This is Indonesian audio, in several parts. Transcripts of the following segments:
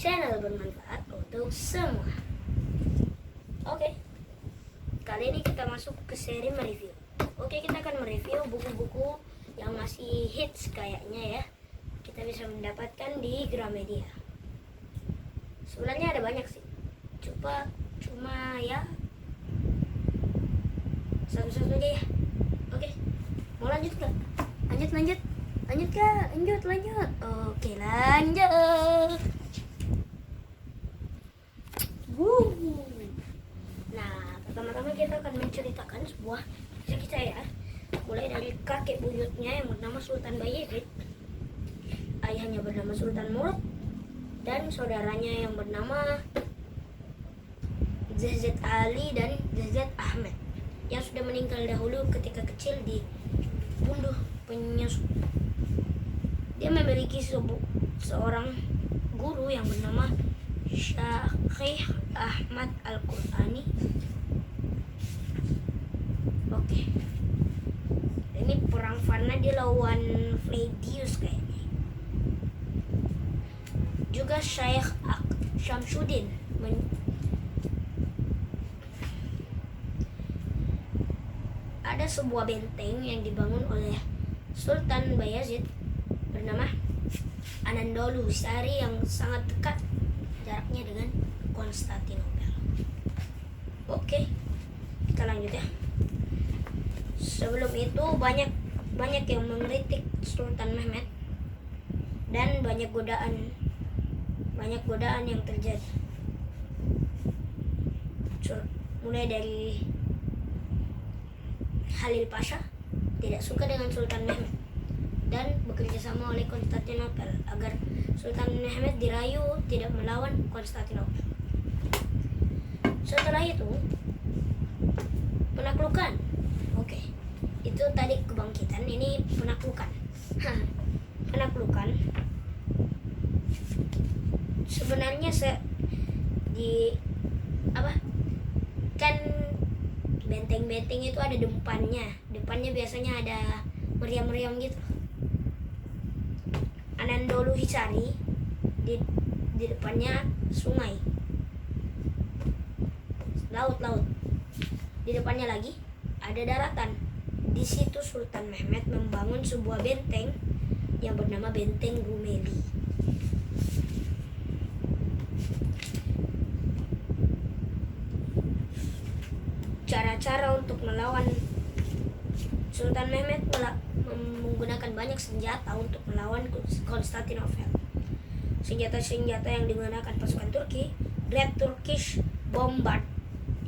channel bermanfaat untuk semua. Oke, kali ini kita masuk ke seri mereview. Oke, kita akan mereview buku-buku yang masih hits kayaknya ya. Kita bisa mendapatkan di Gramedia. Sebenarnya ada banyak sih. Cuma ya satu-satu aja ya. Oke, mau lanjut nggak? Lanjut. Oke, lanjut. Nah, pertama-tama kita akan menceritakan sebuah kisah ya. Mulai dari kakek buyutnya yang bernama Sultan Bayezid, ayahnya bernama Sultan Murad, dan saudaranya yang bernama Zazed Ali dan Zazed Ahmed yang sudah meninggal dahulu ketika kecil dibunuh penyusup. Dia memiliki seorang guru yang bernama Syekh Ahmad Al-Qurani. Oke. Ini perang Fana dia lawan Fleidius kayaknya. Juga Syekh Syamsuddin ada sebuah benteng yang dibangun oleh Sultan Bayezid bernama Anadolu Hisari yang sangat dekat jaraknya dengan Konstantinopel. Oke, kita lanjut ya. Sebelum itu banyak yang mengkritik Sultan Mehmed dan banyak godaan yang terjadi. Mulai dari Halil Pasha tidak suka dengan Sultan Mehmed dan bekerja sama oleh Konstantinopel agar Sultan Mehmed dirayu tidak melawan Konstantinopel. Setelah itu penaklukan. Oke, itu tadi kebangkitan, ini penaklukan. Penaklukan sebenarnya kan benteng-benteng itu ada depannya biasanya ada meriam-meriam gitu. Anadolu Hisari di depannya sungai, laut. Di depannya lagi ada daratan. Di situ Sultan Mehmed membangun sebuah benteng yang bernama Benteng Rumeli. Cara-cara untuk melawan Sultan Mehmed menggunakan banyak senjata untuk melawan Konstantinopel. Senjata-senjata yang digunakan pasukan Turki, Great Turkish Bombard,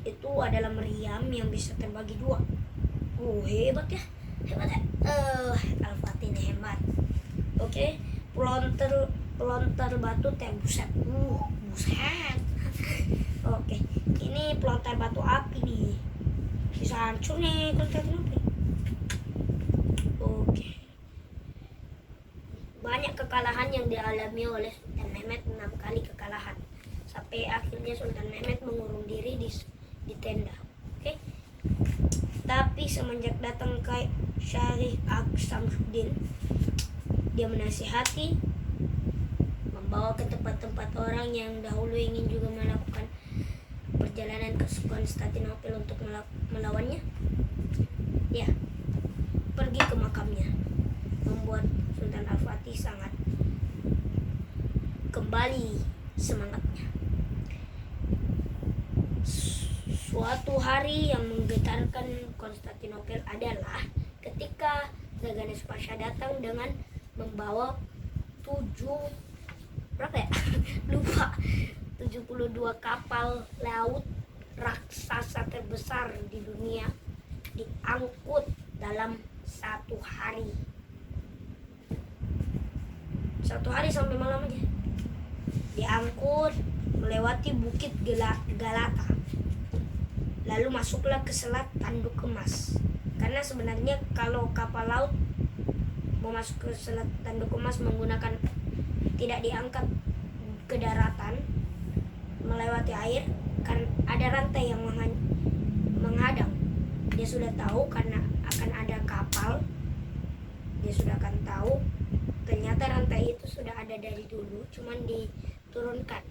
itu adalah meriam yang bisa terbagi dua. Hebat ya. Al-Fatih ini hebat. Oke, pelontar batu buset. Buset. Oke, ini pelontar batu api nih. Bisa hancur nih Konstantinopel. Oke. Banyak kekalahan yang dialami oleh Sultan Mehmed, 6 kali kekalahan. Sampai akhirnya Sultan Mehmed mengurung diri di tenda. Oke. Tapi semenjak datang ke Syekh Syamsuddin, dia menasihati, membawa ke tempat-tempat orang yang dahulu ingin juga melakukan perjalanan ke Konstantinopel untuk melawannya. Ya, pergi ke makamnya, membuat Sultan Al-Fatih sangat kembali semangatnya. Suatu hari yang menggetarkan Konstantinopel adalah ketika Zaganes Pasha datang dengan membawa 72 kapal laut raksasa terbesar di dunia diangkut dalam satu hari sampai malam aja. Diangkut melewati bukit Galata, lalu masuklah ke selat Tanduk Emas. Karena sebenarnya kalau kapal laut mau masuk ke selat Tanduk Emas menggunakan, tidak diangkat ke daratan melewati air, kan ada rantai yang menghadang. Dia sudah tahu karena akan ada kapal, dia sudah akan tahu ternyata rantai itu sudah ada dari dulu, cuman turunkan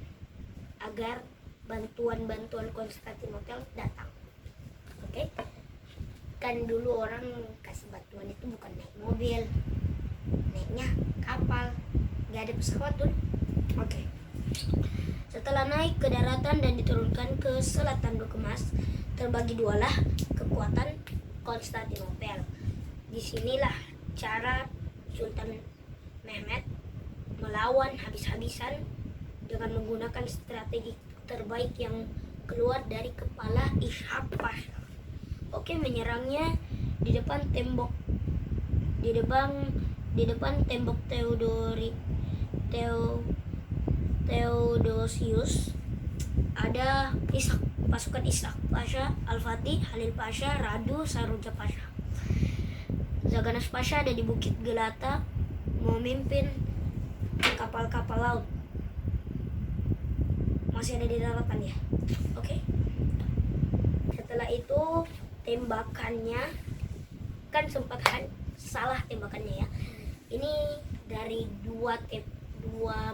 agar bantuan Konstantinopel datang. Oke? Kan dulu orang kasih bantuan itu bukan naik mobil, naiknya kapal, nggak ada pesawat tuh. Oke. Setelah naik ke daratan dan diturunkan ke Selat Tanduk Emas, terbagi dualah kekuatan Konstantinopel. Disinilah cara Sultan Mehmed melawan habis-habisan dengan menggunakan strategi terbaik yang keluar dari kepala Ishak Pasha. Oke, menyerangnya di depan tembok Theodosius ada pasukan Ishak Pasha, Al-Fatih, Halil Pasha, Radu, Saruja Pasha. Zaganas Pasha ada di Bukit Gelata memimpin kapal-kapal laut. Masih ada di daratan ya. Oke. Setelah itu tembakannya kan sempat salah tembakannya ya. Ini dari dua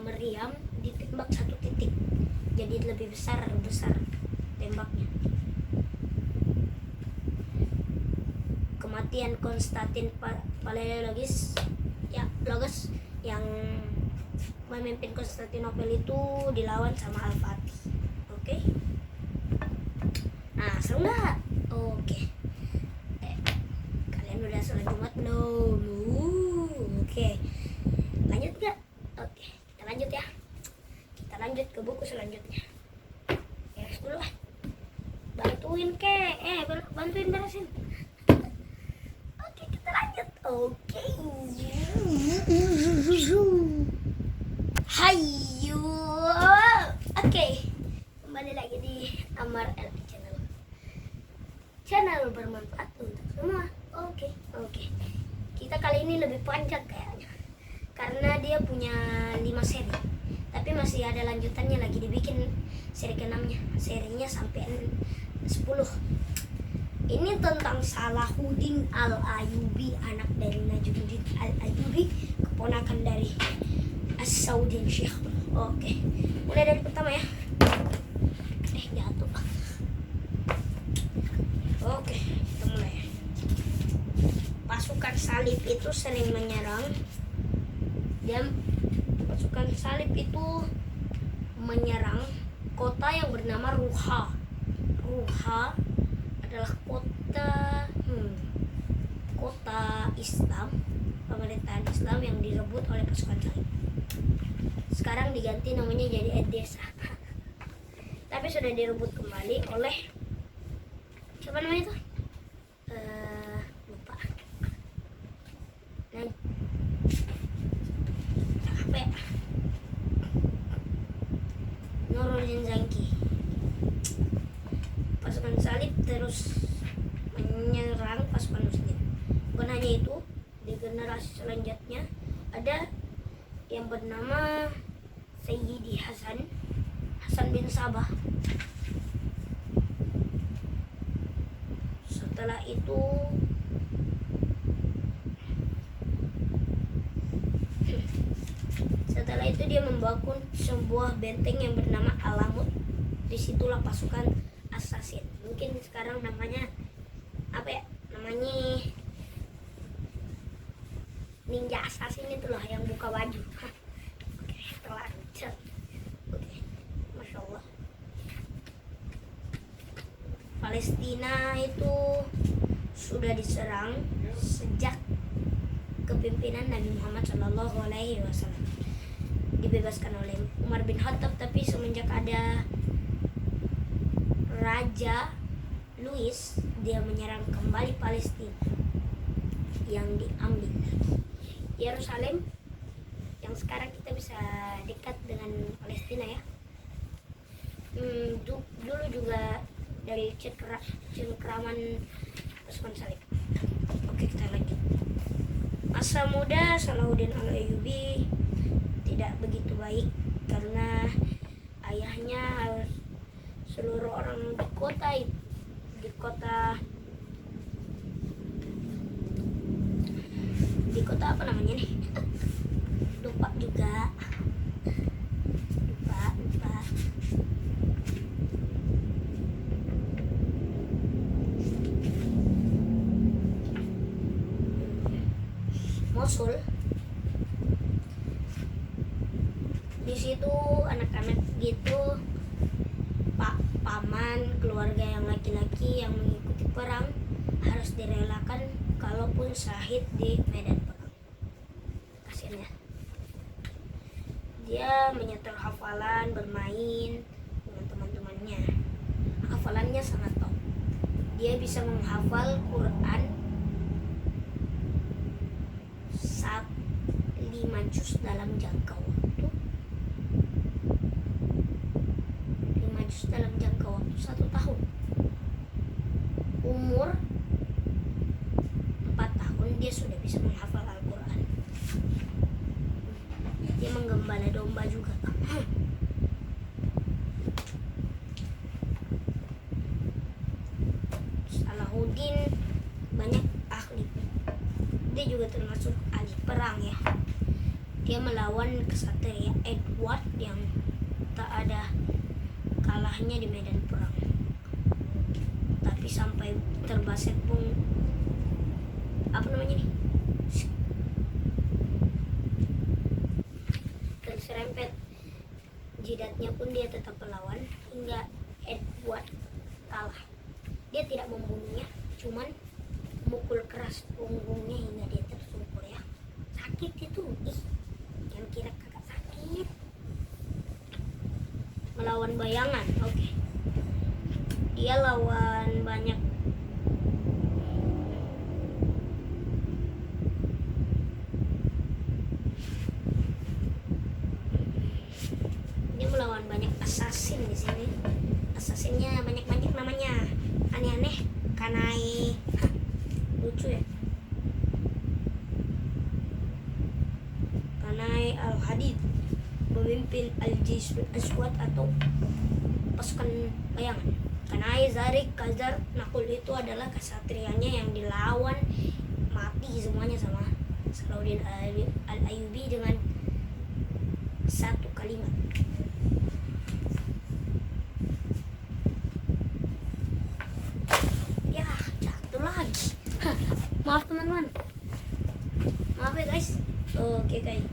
meriam ditembak satu titik, jadi lebih besar tembaknya. Kematian Konstantin Palaiologos yang memimpin Konstantinopel itu dilawan sama Al-Fatih. Oke. Nah, seru nggak? Oke. Kalian udah sholat Jumat belum? Oke. Lanjut nggak? Oke, kita lanjut ya. Kita lanjut ke buku selanjutnya. Ya, dulu lah. Bantuin bantuin beresin. Oke, kita lanjut. Oke. Hayu. Oke. Kembali lagi di Amar LP channel bermanfaat untuk semua. Oke. Kita kali ini lebih panjang kayaknya, karena dia punya 5 seri, tapi masih ada lanjutannya lagi dibikin seri ke-6-nya. Serinya sampai 10. Ini tentang Salahuddin Al-Ayyubi, anak dari Najmuddin Al-Ayyubi, keponakan dari As-Saudin Syekh. Oke, mulai dari pertama ya. Jatuh. Oke, kita mulai. Pasukan salib itu sering menyerang. Pasukan salib itu menyerang kota yang bernama Ruha. Ruha adalah kota Islam, pemerintahan Islam yang direbut oleh pasukan salib. Sekarang diganti namanya jadi Edessa. Tapi sudah direbut kembali oleh siapa namanya itu? Lupa. Nah, apa ya? Nuruddin Zanki. Pasukan salib terus menyerang pasukan muslim. Bukan hanya itu, di generasi selanjutnya ada yang bernama Sayyidi Hasan bin Sabah. Setelah itu dia membangun sebuah benteng yang bernama Alamut. Disitulah pasukan assassin. Mungkin sekarang namanya apa ya? Namanya ninja assassin itu loh, yang buka baju. Oke, terlanjut. Oke, Masya Allah. Palestina itu sudah diserang sejak kepemimpinan Nabi Muhammad SAW. Dibebaskan oleh Umar bin Khattab, tapi semenjak ada Raja Louis, dia menyerang kembali Palestina yang diambil Yerusalem, yang sekarang kita bisa dekat dengan Palestina ya. Dulu juga dari cengkraman pasukan salib. Oke, kita lanjut. Masa muda Salahuddin Al-Ayyubi tidak begitu baik karena ayahnya harus seluruh orang di kota apa namanya nih, lupa juga. Mosul. Di situ anak-anak gitu, paman, keluarga yang laki-laki yang mengikuti perang harus direlakan kalaupun syahid di medan perang. Kasihan ya. Dia menyetel hafalan, bermain dengan teman-temannya. Hafalannya sangat top. Dia bisa menghafal Quran 5 juz dalam jangka waktu 5 juz dalam jangka waktu 1 tahun. Umur 4 tahun dia sudah bisa menghafal Al-Quran. Dia menggembala domba juga. Salahuddin banyak ahli. Dia juga termasuk ahli perang ya. Dia melawan kesatria Edward yang tak ada kalahnya di medan perang. Tapi sampai terbaset pun terserempet jidatnya pun dia tetap melawan hingga Edward kalah. Dia tidak membunuhnya, cuman mukul keras punggungnya hingga dia tersungkur ya. Sakit itu, jangan kira kakak sakit. Melawan bayangan, oke. Dia lawan banyak assassin di sini. Assassinnya banyak namanya, aneh-aneh. Kanai, lucu ya. Kanai Al-Hadid memimpin Al-Jaysh Aswad atau pasukan bayangan. Kanai Zarik Khazar Nakul itu adalah kesatrianya yang dilawan mati semuanya sama Salahuddin Al-Ayyubi dengan satu kalimat. Maaf teman-teman, maaf ya guys. Oke guys,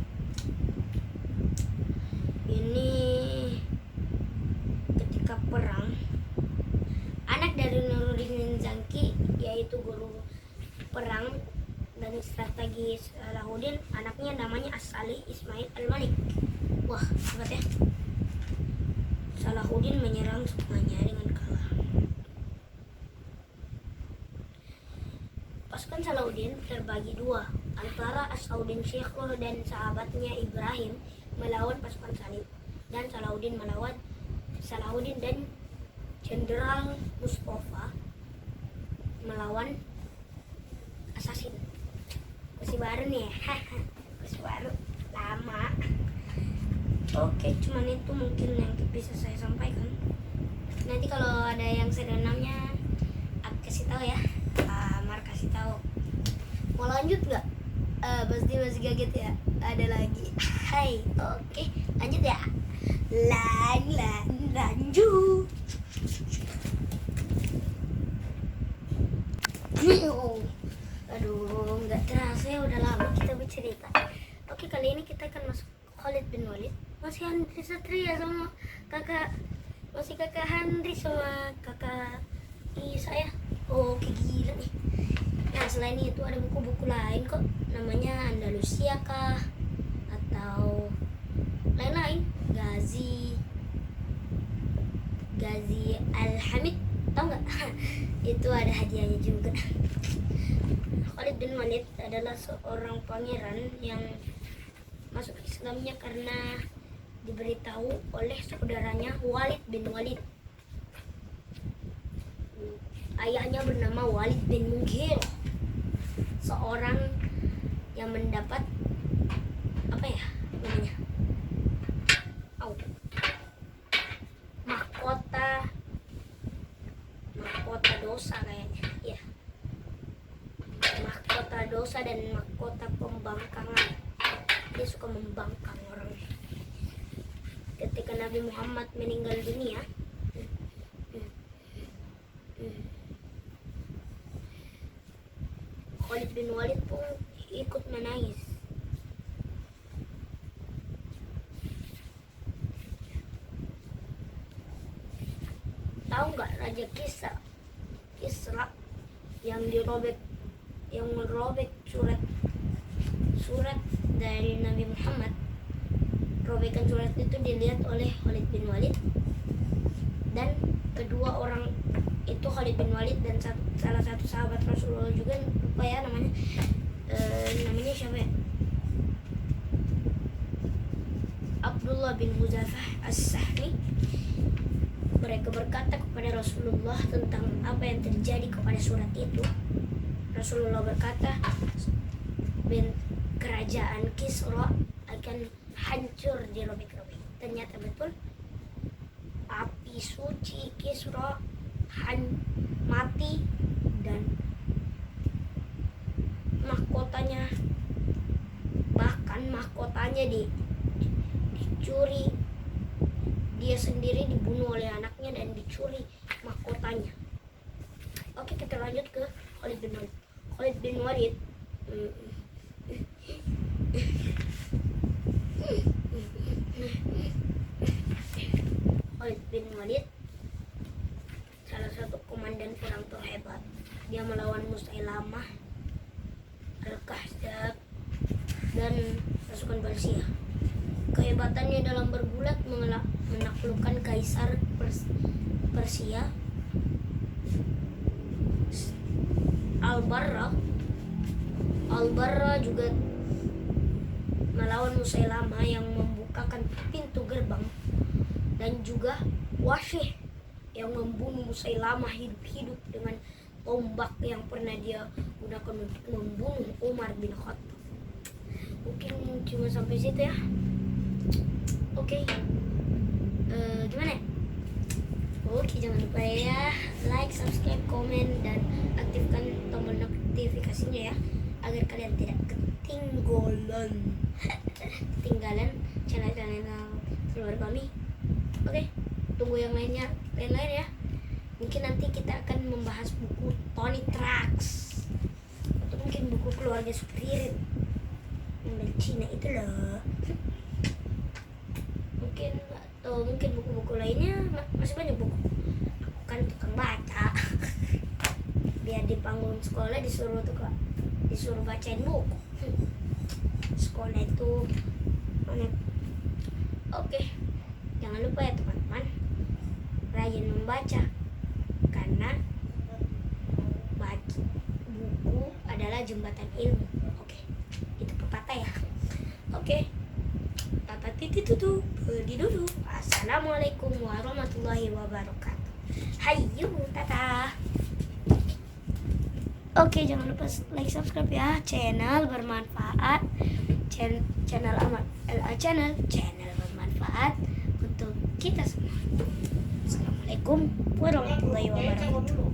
ini ketika perang, anak dari Nuruddin Zanki yaitu guru perang dan strategi Salahuddin, anaknya namanya As-Salih Ismail Al-Malik. Wah, hebat ya. Salahuddin menyerang semuanya dengan kalah. Pasukan Salahuddin terbagi dua, antara As-Sauddin Syekhur dan sahabatnya Ibrahim melawan pasukan Salib, dan Salahuddin melawan Salahuddin dan Jenderal Mustafa melawan assassin. Kursi baru nih ya. Kursi baru lama. Oke, cuman itu mungkin yang bisa saya sampaikan. Nanti kalau ada yang sedenamnya aku kasih tahu ya. Kasih tahu. Mau lanjut nggak? Pasti masih kaget ya. Ada lagi. Hai, oke, lanjut ya. Lanjut. Aduh, nggak terasa ya, udah lama kita bercerita. Oke, kali ini kita akan masuk Khalid bin Walid. Masih Handri Satria sama kakak, masih kakak Handri sama kakak saya. Oke, gila nih. Nah, selain itu ada buku-buku lain kok, namanya Andalusia kah atau lain-lain. Ghazi Al-Hamid, tau nggak? Itu ada hadiahnya juga. Khalid bin Walid adalah seorang pangeran yang masuk Islamnya karena diberitahu oleh saudaranya Walid bin Walid. Ayahnya bernama Walid bin Mughirah, seorang yang mendapat mahkota dosa kayaknya ya, mahkota dosa dan mahkota pembangkangan. Dia suka membangkang orang. Ketika Nabi Muhammad meninggal dunia, Khalid bin Walid pun ikut menangis. tahu nggak Raja Kisra yang merobek surat dari Nabi Muhammad. Robekan surat itu dilihat oleh Khalid bin Walid, dan kedua orang itu Khalid bin Walid dan salah satu sahabat Rasulullah juga, lupa ya namanya, namanya siapa ya? Abdullah bin Hudzafah As-Sahmi. Mereka berkata kepada Rasulullah tentang apa yang terjadi kepada surat itu. Rasulullah berkata, kerajaan Kisra akan hancur dirobek-robek. Ternyata betul, api suci Kisra mati dan mahkotanya dicuri. Dia sendiri dibunuh oleh anaknya dan dicuri mahkotanya. Oke, kita lanjut ke Khalid bin Walid. Khalid bin Walid salah satu komandan perang terhebat. Dia melawan Musailamah Al-Kahzab dan pasukan Persia. Kehebatannya dalam bergulat menaklukkan Kaisar Persia Al-Barra juga melawan Musailamah yang membukakan pintu gerbang, dan juga Wasyih yang membunuh Musailamah hidup-hidup dengan tombak yang pernah dia gunakan untuk membunuh Umar bin Khattab. Mungkin cuma sampai situ ya. Oke. Gimana? Oke, jangan lupa ya like, subscribe, komen, dan aktifkan tombol notifikasinya ya, agar kalian tidak ketinggalan channel-channel keluarga kami. Oke, tunggu yang lain ya. Mungkin nanti kita akan membahas buku Tony Trucks, atau mungkin buku Keluarga Spirit yang dari Cina itu loh. Mungkin buku-buku lainnya, masih banyak buku. Aku kan tukang baca. Biar di panggung sekolah disuruh bacain buku. Sekolah itu mana? Oke, jangan lupa ya teman-teman, rajin membaca, karena baca buku adalah jembatan ilmu. Oke, itu pepatah ya. Oke, tata titik tutup, pergi dulu. Assalamualaikum warahmatullahi wabarakatuh. Hayu, tata. Oke, jangan lupa like, subscribe ya, channel bermanfaat, channel bermanfaat untuk kita semua. Assalamualaikum warahmatullahi wabarakatuh.